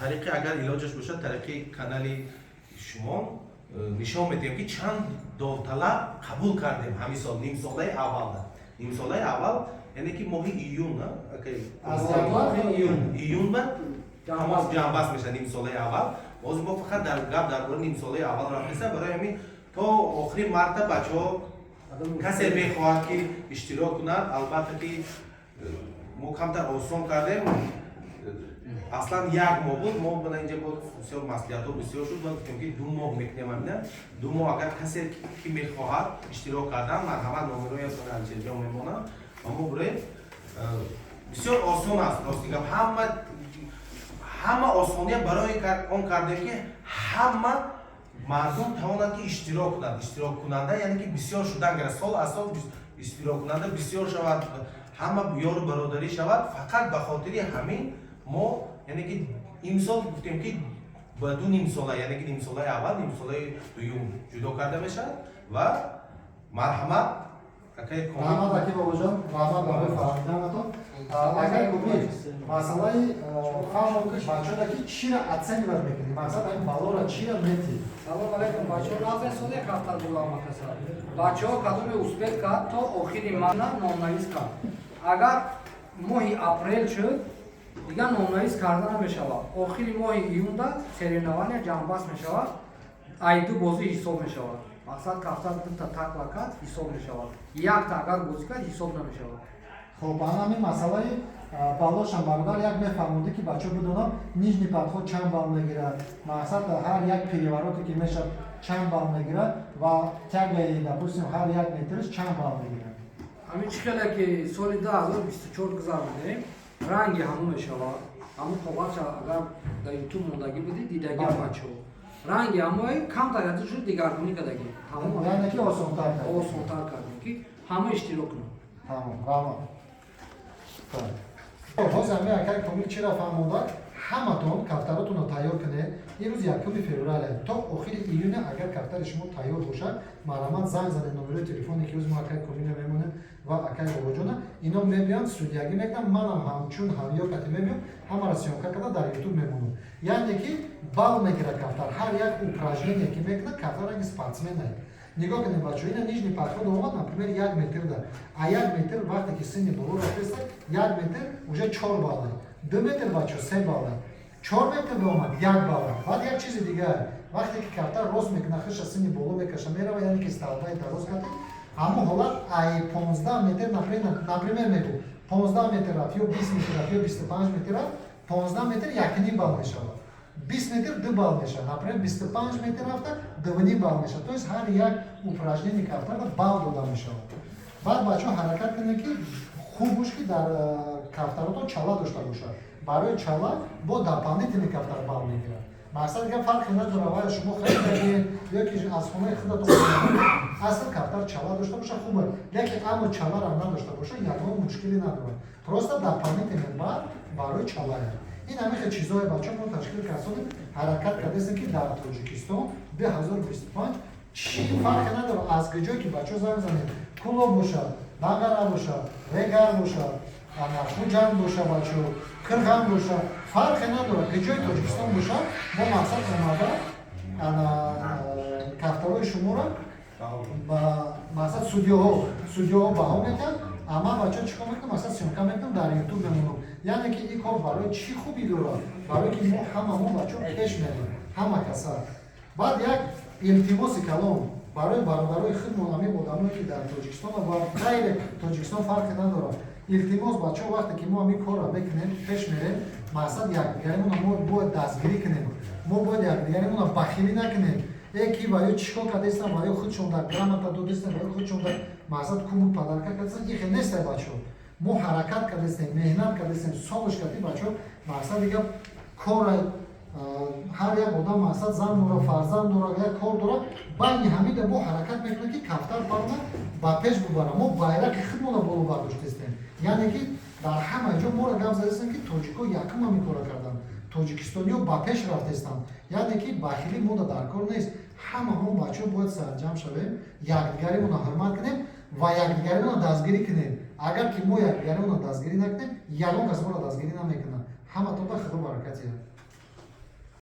тариқи агар илоҷаш бошад тариқи канали шумо нишон медиҳем ки чанд довталаб қабул кардем ҳамин сол нимсолаи аввалда. Нимсолаи аввал яъне ки моҳи июн июн ба ҷамъбаст мешавад нимсолаи аввал. Боз мо фақат гап дар бораи нимсолаи аввал рафтаиста барои ҳамин то охири марта бачаҳо касе мехоҳад ки иштирок кунад. Албатта ки мо камтар осон кардем. Аслан як моҳ буд, мо бана инҷа бо бисёр маслиҳатҳо бисёр шуд, мо гуфтем ки 2 моҳ мекунем ҳамина. 2 моҳ агар касе ки мехоҳад иштирок кардан марҳамат номероятон алҷерҷо мемонад ва мо буроем бисёр осон аст. Рости гап ҳама осония барои он кардем ки ҳама мардум тавонад ки иштирок кунад. Иштирок кунанда яъне ки бисёр шудан гара сол аз сол иштирок кунанда бисёр шавад, ҳама ёру бародарӣ шавад. Фақат ба хотири ҳамин мо яъне ки имсол гуфтем ки ба 2 нимсола, яъне ки нимсолаи аввал, нимсолаи дуюм ҷудо карда мешавад ва марҳамат акай раҳмат аки бобоҷон, раҳмат барои фаҳмиданатон. Акай кумид масъалаи фаҳмо бачаҳода ки чира оцениват мекунӣ, мақсад ин балора чира метӣ. Салом алейкум бачаҳо, назр соли кафтар булам макаса. Бачаҳо кадоме успех кард то охири мана номнавис кард. Агар моҳи апрел шуд дигар номнавис карда намешавад. Охири моҳи июнда соревнования ҷамъбаст мешавад. Айду бозӣ ҳисоб мешавад. Мақсад кафтар дута такла кард ҳисоб мешавад. Якта агар бозӣ кард ҳисоб намешавад. Хуб, ҳамин масъалаи балошам бародар як мефармуде ки бачаҳо бидонанд нижни падход чанд балл мегирад. Мақсад ҳар як перевороте ки мешавад чанд балл мегирад ва тягаи допустим ҳар як метриш чанд балл мегирад. Ҳамин чӣ хеле ки соли 2024 гузар будем, ранги ҳамун мешавад. Ҳамун қобатша агар дар ютуб мондагӣ будӣ дидагӣ бачаҳо. Ранги ҳамои камтар шуд дигаргунӣ кардагӣ. Яъне ки осонтар кардем. Осонтар кардем ки ҳама иштирок кунанд. Тамом, раҳмат. ҳозир ҳамин акай комил чира фаҳмода ҳаматон кафтаратонро тайёр кунед. имрӯз 1 феврале то охири июне агар кафтари шумо тайёр бошад марҳамат занг занед номерои телефоне ки ӯз мо акай комила мемонем ва акай бобоҷона ино мебиёнд судягӣ мекунам. манам ҳамчун ҳамёкати мебиём ҳамаро сёмка карда дар ютуб мемонам. яъне ки балл мегирад кафтар ҳар як упражнение ки мекунад кафтар ранги спортсменае. нигоҳ кунед бачаҳо ина нижни падход омад например 1 метр дар а 1 метр вақте ки синни боло рафтаиста 1 метр уже 4 баллай, 2 метр бачаҳо 3 баллай, 4 метр омад 1 баллай. баъд як чизи дигар вақте ки кафтар рост мекунад хиша синни боло мекаша мерава яъне ки сталбаи дароз кардем ҳамун ҳолат ай 15 метр например мегӯ 15 метр рафт ё 20 метр рафт ё 25 метр рафт 15 метр 1,5 балл мешавад. 20 метр 2 балл мешавад. Например 25 метр рафта 2,5 балл мешавад. То есть ҳар як упражнение кафтара балл дода мешавад. баъд бачаҳо ҳаракат кунед ки хуб буш ки дар кафтаратон чала дошта бошад. барои чала бо дополнительный кафтар балл мегирад. мақсад га фарқе надорад вай шумо хридаед ё ки аз хонаи худатон асл кафтар чала дошта бошад хуб аст. лекин аммо чаларо надошта бошад ягон мушкиле надорад. просто дополнительный балл барои чалае. ин ҳамин чизҳои бачаҳо мо ташкил кардем ҳаракат кардем ки дар Тоҷикистон 2025 чӣ фарқе надорад аз куҷое ки бачаҳо занг занед куло бошад, нағара бошад, регар бошад, хуҷанд бошад, бачаҳо қирған бошад, фарқе надорад куҷои Тоҷикистон бошад. мо мақсад омада кафтарои шуморо мақсад судёҳо баҳо мекард. ама бачаҳо чӣ кор мекунам мақсад сёмка мекунам дар ютуб мемонам. яъне ки ин кор барои чӣ хубӣ дорад? барое ки мо ҳамамон бачаҳо пеш мерем ҳама каса. баъд як илтимоси калом барои бародарои худмон ҳамин одамое ки дар Тоҷикистон ва ғайри Тоҷикистон фарқе надорад. илтимос бачаҳо вақте ки мо ҳамин корро мекунем пеш мерем мақсад якдигаримона мо бояд дастгирӣ кунем. мо бояд якдигаримона бахилӣ накунем. ки ваё чӣ кор кардастам ваё худшон дар грамота додастам ваё худшон дар мақсад кубок падарка кардастам. ин хел нестай бачаҳо. мо ҳаракат кардастем меҳнат кардастем солиш кардем бачаҳо. мақсад дигар кора ҳар як одам мақсад зан дорад фарзанд дорад як кор дорад. байни ҳамида мо ҳаракат мекунем ки кафтар барона ба пеш бубарам. мо байраки худмона боло бардоштастем. яъне ки дар ҳама ҷо моро гап задастем ки тоҷико якум ҳамин кора карданд. тоҷикистониҳо ба пеш рафтастанд. яъне ки бахилӣ мода дар кор нест. ҳамаҳон бачаҳо бояд сарҷам шавем, якдигаримона ҳурмат кунем ва якдигаримона дастгирӣ кунем. агар ки мо якдигаримона дастгирӣ накунем ягон кас моро дастгирӣ намекунад. ҳаматонда худо баракат диҳад.